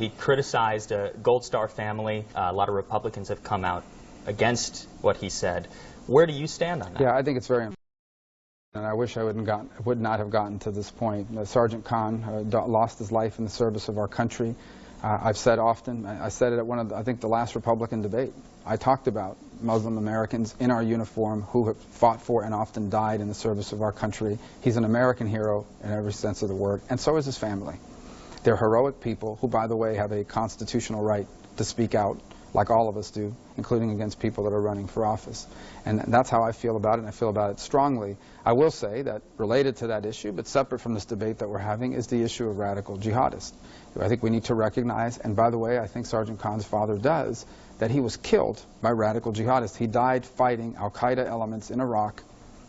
He criticized a Gold Star family. A lot of Republicans have come out against what he said. Where do you stand on that? Yeah, I think it's very important. And I wish I would not have gotten to this point. Sergeant Khan lost his life in the service of our country. I've said often, I said it at one of I think the last Republican debate, I talked about Muslim Americans in our uniform who have fought for and often died in the service of our country. He's an American hero in every sense of the word, and so is his family. They're heroic people who, by the way, have a constitutional right to speak out, like all of us do, including against people that are running for office. And that's how I feel about it, and I feel about it strongly. I will say that related to that issue, but separate from this debate that we're having, is the issue of radical jihadists. I think we need to recognize, and by the way, I think Sergeant Khan's father does, that he was killed by radical jihadists. He died fighting al-Qaeda elements in Iraq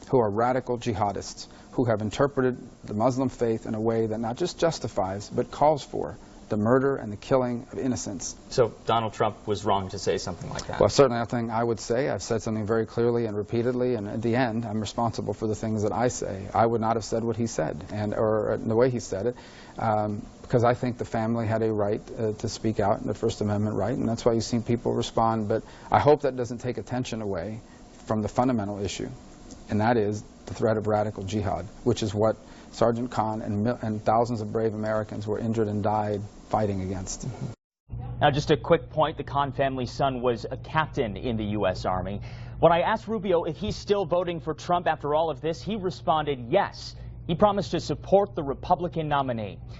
who are radical jihadists, who have interpreted the Muslim faith in a way that not just justifies, but calls for the murder and the killing of innocents. So Donald Trump was wrong to say something like that? Well, certainly nothing I would say. I've said something very clearly and repeatedly, and at the end, I'm responsible for the things that I say. I would not have said what he said, or the way he said it, because I think the family had a right to speak out, in the First Amendment right, and that's why you've seen people respond. But I hope that doesn't take attention away from the fundamental issue, and that is the threat of radical jihad, which is what Sergeant Khan and thousands of brave Americans were injured and died fighting against. Now, just a quick point, the Khan family's son was a captain in the U.S. Army. When I asked Rubio if he's still voting for Trump after all of this, he responded yes. He promised to support the Republican nominee.